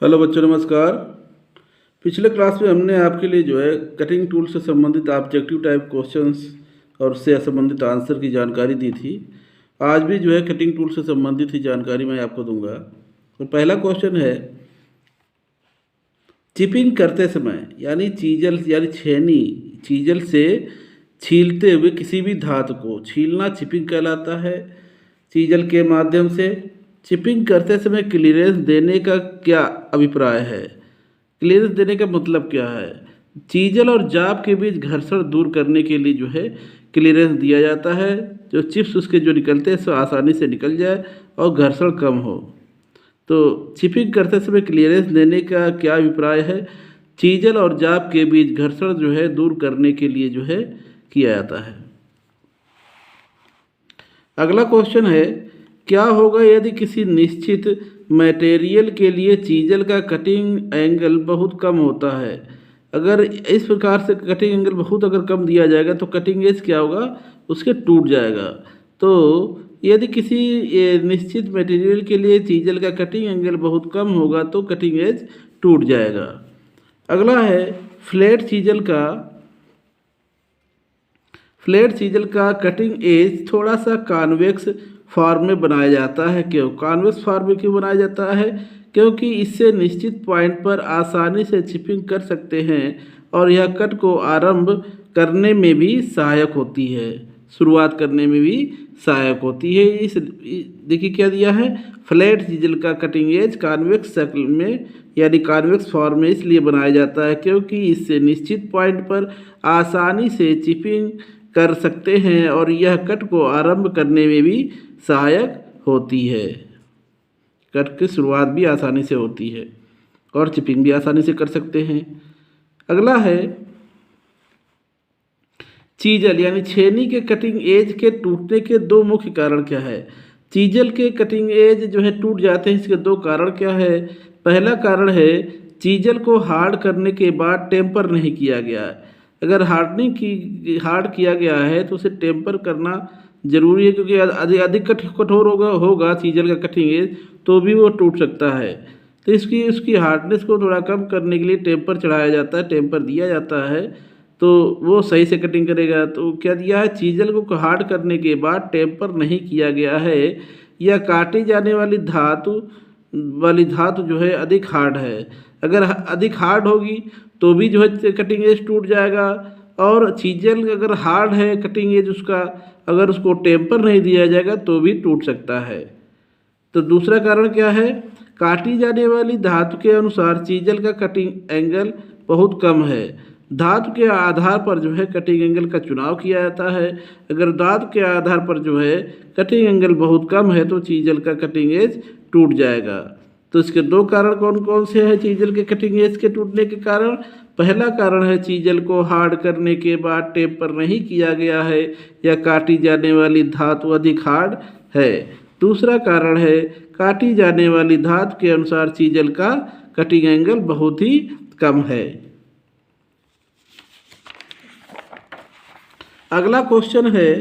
Hello बच्चों, नमस्कार। पिछले क्लास में हमने आपके लिए कटिंग टूल से संबंधित ऑब्जेक्टिव टाइप क्वेश्चंस और उससे संबंधित आंसर की जानकारी दी थी। आज भी कटिंग टूल से संबंधित ही जानकारी मैं आपको दूंगा। तो पहला क्वेश्चन है, चिपिंग करते समय यानी चीजल यानी छेनी चीजल से छीलते हुए किसी भी धातु को छीलना चिपिंग कहलाता है। चीजल के माध्यम से चिपिंग करते समय क्लीयरेंस देने का क्या अभिप्राय है? क्लीयरेंस देने का मतलब क्या है? चीजल और जाप के बीच घर्षण दूर करने के लिए क्लीयरेंस दिया जाता है। जो चिप्स उसके जो निकलते हैं सो आसानी से निकल जाए और घर्षण कम हो। तो चिपिंग करते समय क्लीयरेंस देने का क्या अभिप्राय है? चीजल और जाप के बीच घर्षण दूर करने के लिए किया जाता है। अगला क्वेश्चन है, क्या होगा यदि किसी निश्चित मटेरियल के लिए चीजल का कटिंग एंगल बहुत कम होता है? अगर इस प्रकार से कटिंग एंगल बहुत अगर कम दिया जाएगा तो कटिंग एज क्या होगा? उसके टूट जाएगा। तो यदि किसी निश्चित मटेरियल के लिए चीजल का कटिंग एंगल बहुत कम होगा तो कटिंग एज टूट जाएगा। अगला है, फ्लैट चीजल का कटिंग एज थोड़ा सा कॉन्वेक्स फॉर्म में बनाया जाता है। क्यों कॉन्वेक्स फॉर्म में क्यों बनाया जाता है? क्योंकि इससे निश्चित पॉइंट पर आसानी से चिपिंग कर सकते हैं और यह कट को आरंभ करने में भी सहायक होती है, शुरुआत करने में भी सहायक होती है। देखिए क्या दिया है, फ्लैट चीजल का कटिंग एज कॉन्वेक्स शक्ल में यानी कॉन्वेक्स फॉर्म में इसलिए बनाया जाता है क्योंकि इससे निश्चित पॉइंट पर आसानी से चिपिंग कर सकते हैं और यह कट को आरंभ करने में भी सहायक होती है। कट की शुरुआत भी आसानी से होती है और चिपिंग भी आसानी से कर सकते हैं। अगला है, चीजल यानी छेनी के कटिंग एज के टूटने के दो मुख्य कारण क्या है? चीजल के कटिंग एज टूट जाते हैं, इसके दो कारण क्या है? पहला कारण है, चीजल को हार्ड करने के बाद टेम्पर नहीं किया गया है। अगर हार्ड किया गया है तो उसे टेम्पर करना जरूरी है, क्योंकि अधिक कठोर होगा चीजल का कटिंग एज तो भी वो टूट सकता है। तो उसकी हार्डनेस को थोड़ा कम करने के लिए टेम्पर चढ़ाया जाता है, टेम्पर दिया जाता है तो वो सही से कटिंग करेगा। तो क्या दिया है, चीजल को हार्ड करने के बाद टेम्पर नहीं किया गया है या काटी जाने वाली धातु अधिक हार्ड है। अगर अधिक हार्ड होगी तो भी कटिंग एज टूट जाएगा, और चीजल अगर हार्ड है कटिंग एज उसका, अगर उसको टेम्पर नहीं दिया जाएगा तो भी टूट सकता है। तो दूसरा कारण क्या है, काटी जाने वाली धातु के अनुसार चीजल का कटिंग एंगल बहुत कम है। धातु के आधार पर कटिंग एंगल का चुनाव किया जाता है। अगर धातु के आधार पर कटिंग एंगल बहुत कम है तो चीजल का कटिंग एज टूट जाएगा। तो इसके दो कारण कौन कौन से हैं चीजल के कटिंग एज के टूटने के कारण? पहला कारण है, चीजल को हार्ड करने के बाद टेम्पर नहीं किया गया है या काटी जाने वाली धातु अधिक हार्ड है। दूसरा कारण है, काटी जाने वाली धातु के अनुसार चीजल का कटिंग एंगल बहुत ही कम है। अगला क्वेश्चन है,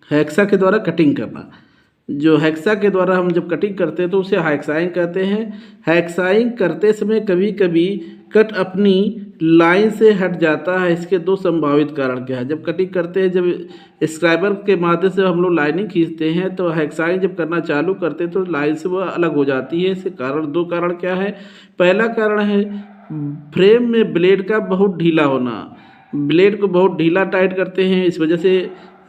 हेक्सा के द्वारा कटिंग करना। जो हेक्सा के द्वारा हम जब कटिंग करते हैं तो उसे हेक्साइंग कहते हैं। हेक्साइंग करते समय कभी कभी कट अपनी लाइन से हट जाता है। इसके दो संभावित कारण क्या है? जब कटिंग करते हैं, जब स्क्राइबर के माध्यम से हम लोग लाइनिंग खींचते हैं तो हेक्साइंग जब करना चालू करते हैं तो लाइन से वह अलग हो जाती है। इसके दो कारण क्या है? पहला कारण है, फ्रेम में ब्लेड का बहुत ढीला होना। ब्लेड को बहुत ढीला टाइट करते हैं, इस वजह से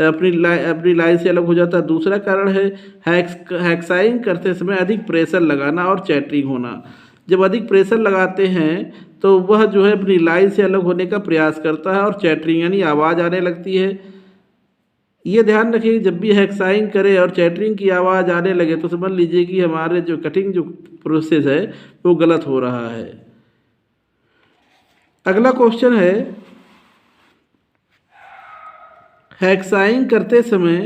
अपनी लाइन से अलग हो जाता है। दूसरा कारण है, हेक्साइंग करते समय अधिक प्रेशर लगाना और चैटरिंग होना। जब अधिक प्रेशर लगाते हैं तो वह अपनी लाइन से अलग होने का प्रयास करता है और चैटरिंग यानी आवाज़ आने लगती है। ये ध्यान रखिए, जब भी हेक्साइंग करें और चैटरिंग की आवाज़ आने लगे तो समझ लीजिए कि हमारे कटिंग प्रोसेस है वो गलत हो रहा है। अगला क्वेश्चन है, हेक्साइंग करते समय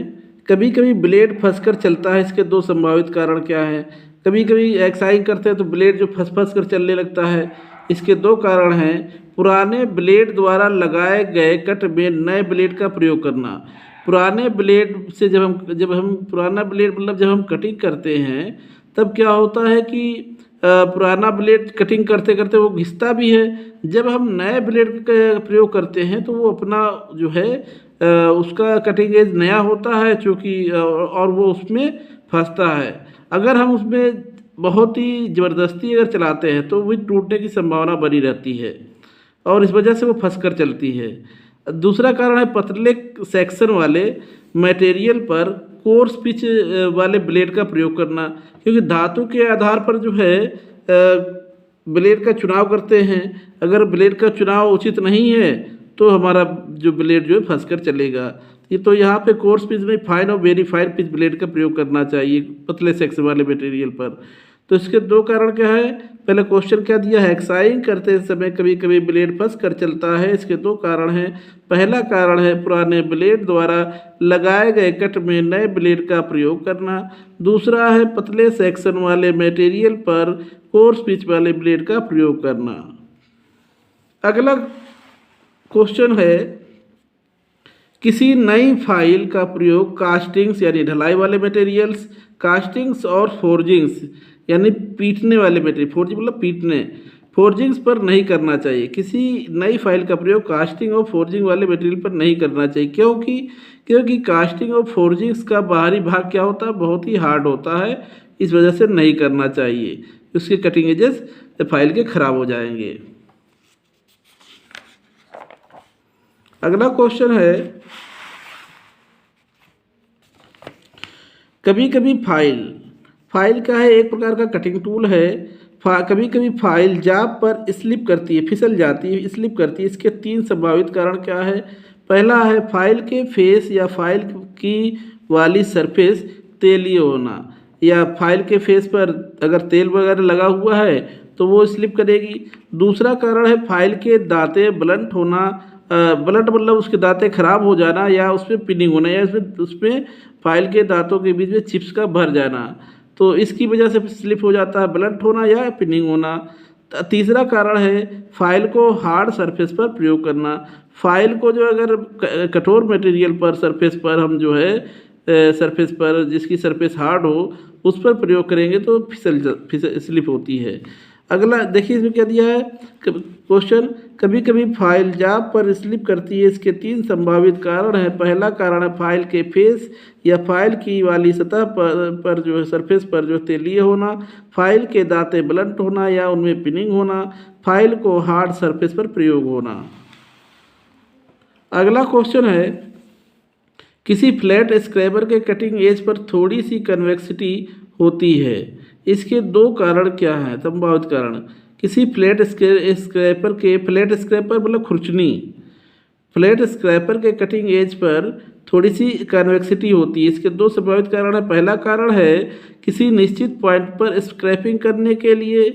कभी कभी ब्लेड फंसकर चलता है। इसके दो संभावित कारण क्या हैं? कभी कभी हेक्साइंग करते हैं तो ब्लेड फंस कर चलने लगता है। इसके दो कारण हैं, पुराने ब्लेड द्वारा लगाए गए कट में नए ब्लेड का प्रयोग करना। पुराने ब्लेड से जब हम पुराना ब्लेड मतलब जब हम कटिंग करते हैं तब क्या होता है कि पुराना ब्लेड कटिंग करते करते वो घिसता भी है। जब हम नए ब्लेड का प्रयोग करते हैं तो वो अपना जो है उसका कटिंग एज नया होता है चूँकि और वो उसमें फंसता है। अगर हम उसमें बहुत ही ज़बरदस्ती अगर चलाते हैं तो वो टूटने की संभावना बनी रहती है और इस वजह से वो फंस कर चलती है। दूसरा कारण है पतले सेक्शन वाले मटेरियल पर कोर्स पिच वाले ब्लेड का प्रयोग करना, क्योंकि धातु के आधार पर जो है ब्लेड का चुनाव करते हैं। अगर ब्लेड का चुनाव उचित नहीं है तो हमारा जो ब्लेड जो है फंस कर चलेगा। ये तो यहाँ पे कोर्स पिच में फाइन और वेरी फाइन पिच ब्लेड का प्रयोग करना चाहिए पतले सेक्शन वाले मटेरियल पर। तो इसके दो कारण क्या है, पहले क्वेश्चन क्या दिया है, हेक्साइंग करते समय कभी कभी ब्लेड फंस कर चलता है। इसके दो कारण हैं। पहला कारण है पुराने ब्लेड द्वारा लगाए गए कट में नए ब्लेड का प्रयोग करना। दूसरा है पतले सेक्शन वाले मटेरियल पर कोर्स पिच वाले ब्लेड का प्रयोग करना। अगला क्वेश्चन है, किसी नई फाइल का प्रयोग कास्टिंग्स यानी ढलाई वाले मटेरियल्स, कास्टिंग्स और फोर्जिंग्स यानी पीटने वाले मटेरियल, फोर्जिंग मतलब पीटने, फोर्जिंग्स पर नहीं करना चाहिए। किसी नई फाइल का प्रयोग कास्टिंग और फोर्जिंग वाले मटेरियल पर नहीं करना चाहिए। क्योंकि कास्टिंग और फोर्जिंग्स का बाहरी भाग क्या होता है, बहुत ही हार्ड होता है, इस वजह से नहीं करना चाहिए। उसके कटिंग एजेस फाइल के खराब हो जाएंगे। अगला क्वेश्चन है, कभी कभी फाइल क्या है, एक प्रकार का कटिंग टूल है। कभी कभी फाइल जाब पर स्लिप करती है, फिसल जाती है, स्लिप करती है। इसके तीन संभावित कारण क्या है। पहला है फाइल के फेस या फाइल की वाली सरफेस तेलीय होना, या फाइल के फेस पर अगर तेल वगैरह लगा हुआ है तो वो स्लिप करेगी। दूसरा कारण है फाइल के दांते ब्लंट होना, ब्लंट मतलब उसके दांते खराब हो जाना, या उसमें पिनिंग होना, या उसमें फाइल के दांतों के बीच में चिप्स का भर जाना, तो इसकी वजह से स्लिप हो जाता है, ब्लंट होना या पिनिंग होना। तीसरा कारण है फाइल को हार्ड सरफेस पर प्रयोग करना। फाइल को जो अगर कठोर मटेरियल पर सरफेस पर हम जो है सरफेस पर जिसकी सरफेस हार्ड हो उस पर प्रयोग करेंगे तो फिसल स्लिप होती है। अगला देखिए इसमें क्या दिया है क्वेश्चन, कभी कभी फाइल जाब पर स्लिप करती है। इसके तीन संभावित कारण हैं। पहला कारण है फाइल के फेस या फाइल की वाली सतह पर जो है सरफेस पर जो तेलीय होना, फाइल के दांते ब्लंट होना या उनमें पिनिंग होना, फाइल को हार्ड सरफेस पर प्रयोग होना। अगला क्वेश्चन है, किसी फ्लैट स्क्रैपर के कटिंग एज पर थोड़ी सी कन्वेक्सिटी होती है। इसके दो कारण क्या हैं, संभावित कारण। किसी फ्लैट स्क्रैपर मतलब खुरचनी, फ्लैट स्क्रैपर के कटिंग एज पर थोड़ी सी कन्वेक्सिटी होती है। इसके दो संभावित कारण है। पहला कारण है किसी निश्चित पॉइंट पर स्क्रैपिंग करने के लिए।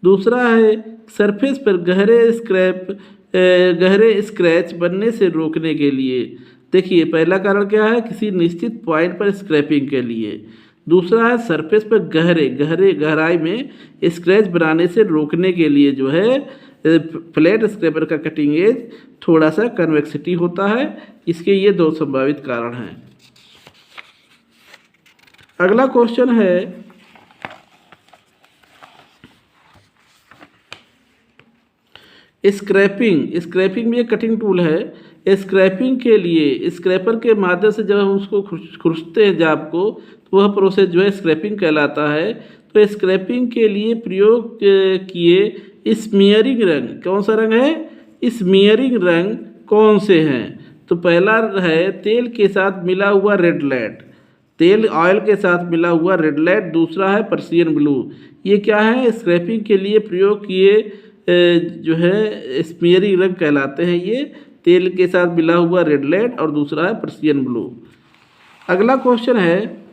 दूसरा है सरफेस पर गहरे स्क्रैच बनने से रोकने के लिए। देखिए पहला कारण क्या है, किसी निश्चित पॉइंट पर स्क्रैपिंग के लिए। दूसरा है सरफेस पर गहराई में स्क्रैच बनाने से रोकने के लिए जो है फ्लैट स्क्रैपर का कटिंग एज थोड़ा सा कन्वेक्सिटी होता है। इसके ये दो संभावित कारण हैं। अगला क्वेश्चन है, स्क्रैपिंग भी एक कटिंग टूल है। स्क्रैपिंग के लिए स्क्रैपर के माध्यम से जब हम उसको खुरचते हैं जाब को, तो वह प्रोसेस जो है स्क्रैपिंग कहलाता है। तो स्क्रैपिंग के लिए प्रयोग किए स्मीयरिंग रंग, कौन सा रंग है, स्मीयरिंग रंग कौन से हैं। तो पहला है तेल के साथ मिला हुआ रेड लाइट, तेल ऑयल के साथ मिला हुआ रेड लाइट। दूसरा है पर्सियन ब्लू। ये क्या है, स्क्रैपिंग के लिए प्रयोग किए जो है स्मीयरिंग रंग कहलाते हैं। ये तेल के साथ मिला हुआ रेड लाइट और दूसरा है पर्सियन ब्लू। अगला क्वेश्चन है,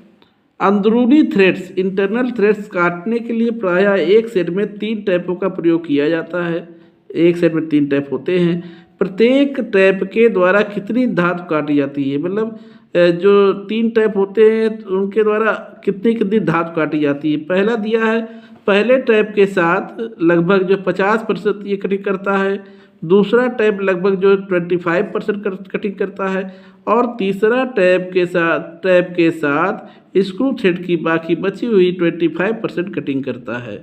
अंदरूनी थ्रेड्स इंटरनल थ्रेड्स काटने के लिए प्रायः एक सेट में 3 टैपों का प्रयोग किया जाता है। एक सेट में 3 टैप होते हैं। प्रत्येक टैप के द्वारा कितनी धातु काटी जाती है, मतलब जो 3 टैप होते हैं उनके द्वारा कितनी धातु काटी जाती है। पहला दिया है, पहले टैप के साथ लगभग जो 50% ये कटिंग करता है। दूसरा टैब लगभग जो 25% कटिंग करता है, और तीसरा टैब के साथ स्क्रू थ्रेड की बाकी बची हुई 25% कटिंग करता है।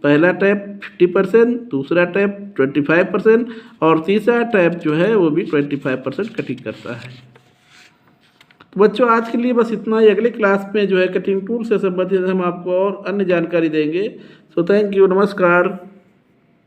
पहला टैब 50%, दूसरा टैब 25% और तीसरा टैब जो है वो भी 25% कटिंग करता है। तो बच्चों आज के लिए बस इतना ही। अगले क्लास में जो है कटिंग टूल से संबंधित हम आपको और अन्य जानकारी देंगे। सो थैंक यू, नमस्कार।